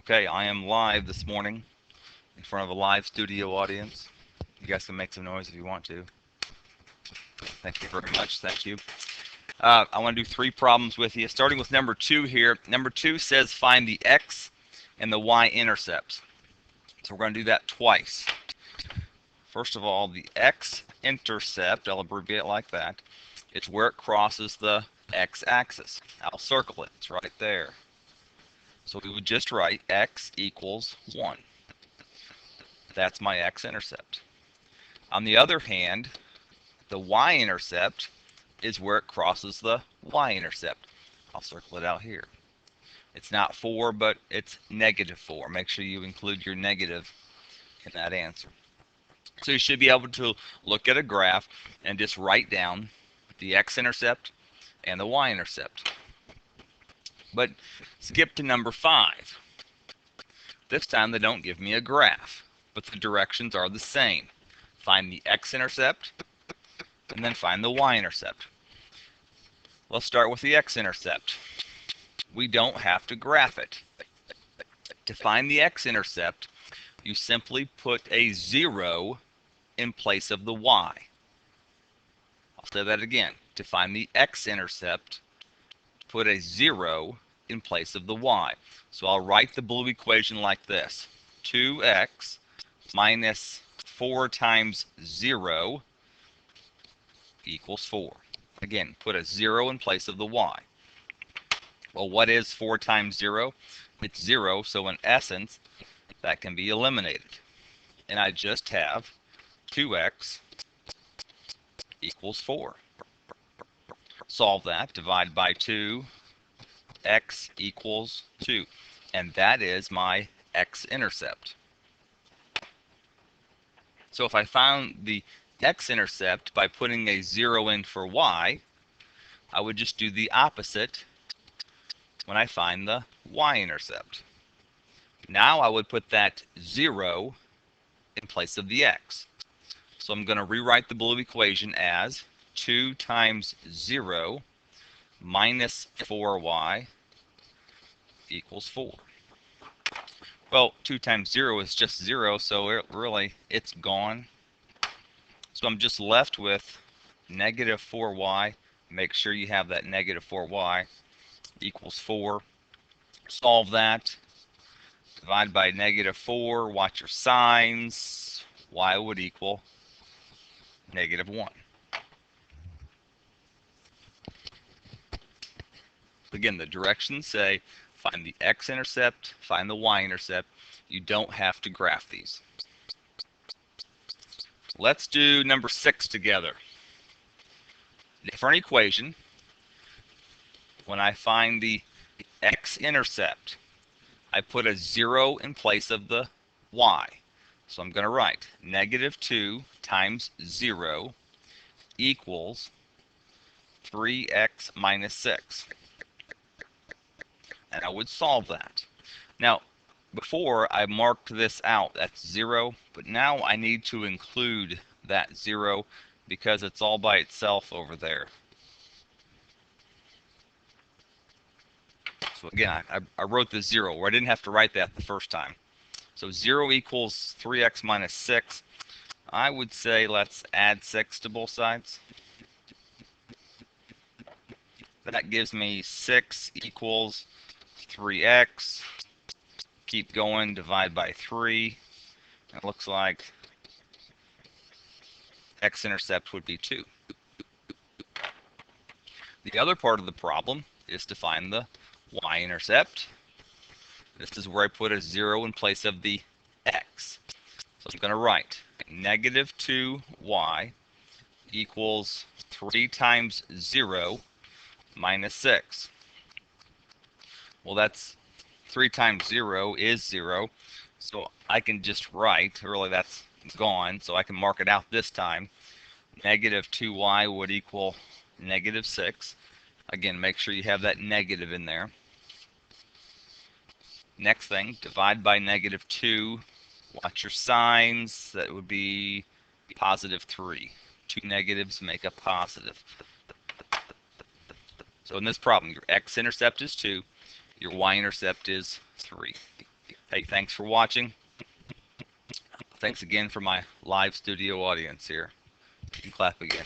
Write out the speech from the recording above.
Okay, I am live this morning in front of a live studio audience. You guys can make some noise if you want to. Thank you very much. Thank you. I want to do 3 problems with you, starting with number 2 here. Number 2 says find the x and the y intercepts. So we're going to do that twice. First of all, the x-intercept, I'll abbreviate it like that. It's where it crosses the x-axis. I'll circle it. It's right there. So we would just write x equals 1. That's my x-intercept. On the other hand, the y-intercept is where it crosses the y-intercept. I'll circle it out here. It's not 4, but it's -4. Make sure you include your negative in that answer. So you should be able to look at a graph and just write down the x-intercept and the y-intercept. But skip to number 5. This time they don't give me a graph, but the directions are the same. Find the x-intercept and then find the y-intercept. Let's start with the x-intercept. We don't have to graph it. To find the x-intercept, you simply put a 0 in place of the y. I'll say that again. To find the x-intercept, put a 0 in place of the y. So I'll write the blue equation like this. 2x minus 4 times 0 equals 4. Again, put a 0 in place of the y. Well, what is 4 times 0? It's 0, so in essence, that can be eliminated. And I just have 2x equals 4. Solve that, divide by 2, x equals 2. And that is my x-intercept. So if I found the x-intercept by putting a 0 in for y, I would just do the opposite when I find the y-intercept. Now I would put that 0 in place of the x. So I'm going to rewrite the blue equation as 2 times 0 minus 4y equals 4. Well, 2 times 0 is just 0, so really it's gone. So I'm just left with negative 4y. Make sure you have that negative 4y equals 4. Solve that. Divide by negative 4. Watch your signs. Y would equal negative 1. Again, the directions say find the x-intercept, find the y-intercept. You don't have to graph these. Let's do number 6 together. Different equation. When I find the x-intercept, I put a 0 in place of the y. So I'm going to write negative 2 times 0 equals 3x minus 6. And I would solve that. Now, before I marked this out, that's 0, but now I need to include that 0 because it's all by itself over there. So again, I wrote the 0 where I didn't have to write that the first time. So 0 equals 3x minus 6. I would say let's add 6 to both sides. That gives me 6 equals 3x. Keep going, divide by 3. It looks like x-intercept would be 2. The other part of the problem is to find the y-intercept. This is where I put a 0 in place of the x. So I'm going to write negative 2y equals 3 times 0 minus 6. Well, that's 3 times 0 is 0. So I can just write, really that's gone, so I can mark it out this time. Negative 2y would equal negative 6. Again, make sure you have that negative in there. Next thing, divide by negative 2. Watch your signs. That would be positive 3. 2 negatives make a positive. So in this problem, your x-intercept is 2. Your y-intercept is 3. Hey, thanks for watching. Thanks again for my live studio audience here. You can clap again.